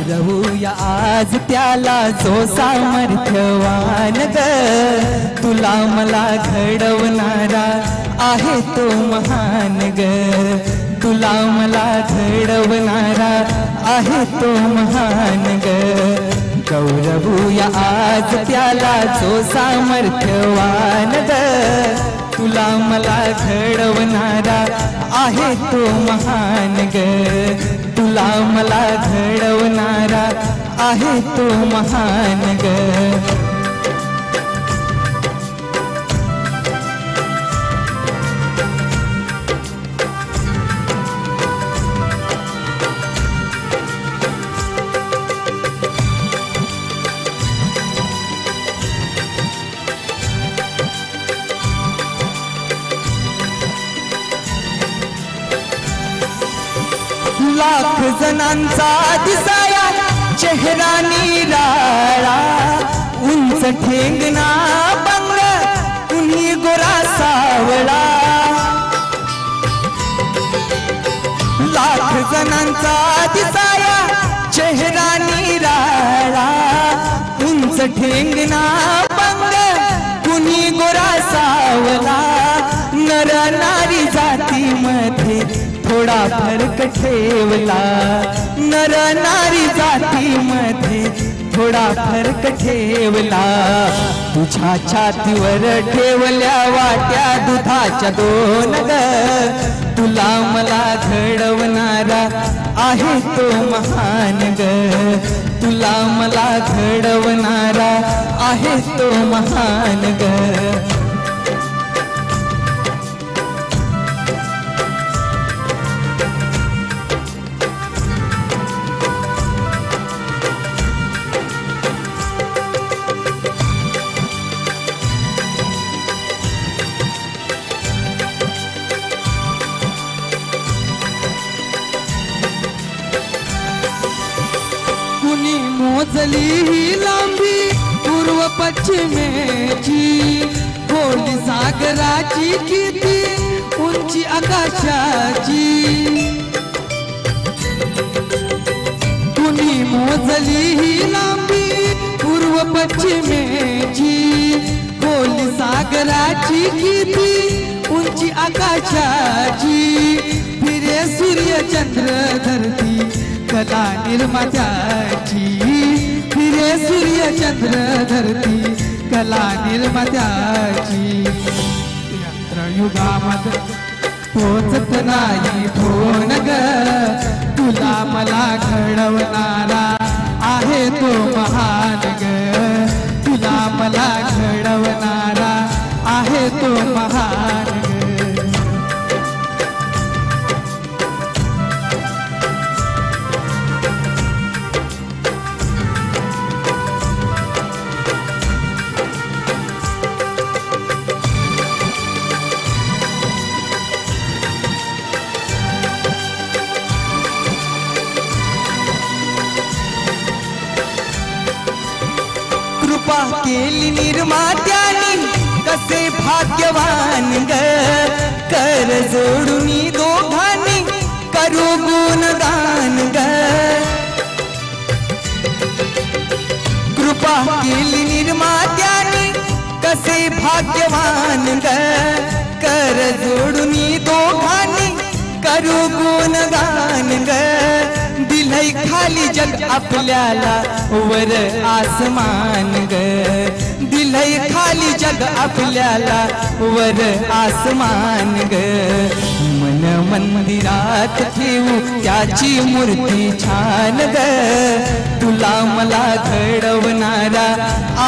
गौरवूया आज त्याला जो सामर्थ्यवान ग, तुला मला घडवणारा आहे तो महान ग, तुला मला घडवणारा आहे तो महान ग. गौरवूया आज त्याला जो सामर्थ्यवान ग, तुला मला घडवणारा आहे तो महान ग, तुला मला घडवणारा आहे तो महान ग. लाख जणांचा दिसाया चेहरा निराळा, उंच ठेंगणा बंग कुणी गोरा सावळा. लाख जणांचा दिसाया चेहरा निराळा, उंच ठेंगणा बंग कुणी गोरा सावळा. नर नारी जातीमध्ये थोडा फरक ठेवला, नर नारी जातीमध्ये थोडा फरक ठेवला. तुझ्या छातीवर ठेवल्या वाट्या दुधाच्या दोन ग, तुला मला घडवणारा आहे तो महान ग, तुला मला घडवणारा आहे तो महान ग. कुणी मोजली ही लांबी पूर्व पश्चिमेची, खोली सागराची किती उंची आकाशाची. कुणी मोजली ही लांबी पूर्व पश्चिमेची, खोली सागराची किती उंची आकाशाची. फिरे सूर्य चंद्र धरती कला निर्मात्याची, फिरे सूर्य चंद्र धरती कला निर्मात्याची. यंत्रयुगामध्ये पोचत नाही फोन ग, तुला मला घडवणारा आहे तो महान ग, तुला मला घडवणारा आहे तो महान ग. कृपा केली निर्मात्यानी कसे भाग्यवान ग, कर जोडून दोघांनी करू गुणगान ग. कृपा केली निर्मात्यानी कसे भाग्यवान ग, कर जोडून दोघांनी करू गुणगान ग. दिलय खाली जग आपल्याला वर आसमान ग, दिलय खाली जग आपल्याला वर आसमान ग. मन मंदिरात ठेवू त्याची मूर्ती छान ग, तुला मला घडवणारा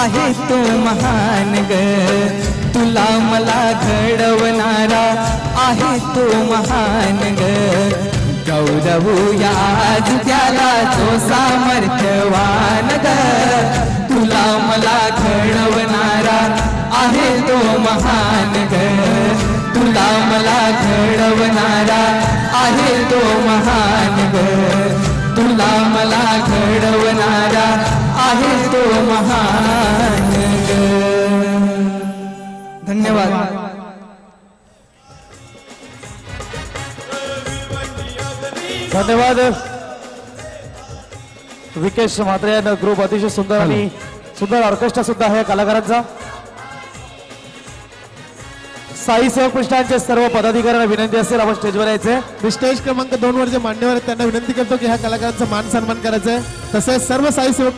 आहे तो महान ग, तुला मला घडवणारा आहे तो महान ग. गौरवूया आज त्याला जो सामर्थ्यवान ग, तुला मला घडवणारा आहे तो महान ग, तुला मला घडवणारा आहे तो महान ग, तुला मला घडवणारा आहे तो महान ग. धन्यवाद. धन्यवाद. विकेश म्हात्रे यांना ग्रुप अतिशय सुंदर आणि सुंदर ऑर्केस्ट्रा सुद्धा आहे कलाकारांचा। साई सेवक पृष्ठांचे सर्व पदाधिकाऱ्यांना विनंती असेल आपण स्टेजवर यायचे। स्टेज क्रमांक 2 वर जे मान्यवर आहेत त्यांना विनंती करतो की ह्या कलाकारांचा मान सन्मान करायचा आहे। तसेच सर्व साई सेवक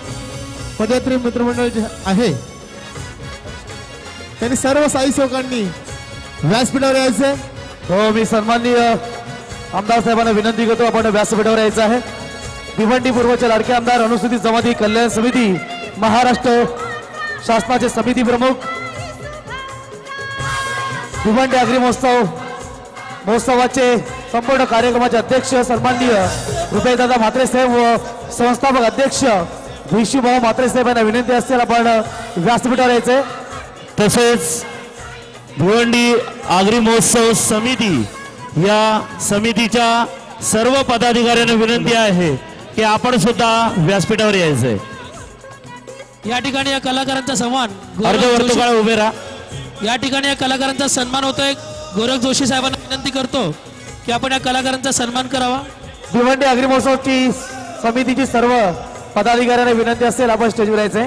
पदयात्री मित्रमंडळ जे आहे त्यांनी सर्व साई सेवकांनी व्यासपीठावर यायचे। हो, मी सन्माननीय आमदार साहेबांना विनंती करतो आपण व्यासपीठावर यायचं आहे। भिवंडी पूर्वचे लाडके आमदार अनुसूचित जमाती कल्याण समिती महाराष्ट्र शासनाचे समिती प्रमुख, भिवंडी आगरी महोत्सवाचे संपूर्ण कार्यक्रमाचे अध्यक्ष सन्माननीय रुपयदादा म्हात्रे साहेब व संस्थापक अध्यक्ष भिशीभाऊ म्हात्रे साहेब यांना विनंती असेल आपण व्यासपीठावर यायचे। तसेच भिवंडी आगरी महोत्सव समिती या समितीच्या सर्व पदाधिकाऱ्यांना विनंती आहे की आपण सुद्धा व्यासपीठावर यायचंय। या ठिकाणी या कलाकारांचा सन्मान अर्धवर्तुळात उभे राहा। या ठिकाणी या कलाकारांचा सन्मान होतोय। गोरख जोशी साहेबांना विनंती करतो की आपण या कलाकारांचा सन्मान करावा। भिवंडी आगरी महोत्सवची समितीची सर्व पदाधिकाऱ्यांना विनंती असेल आपण स्टेजवर यायचे।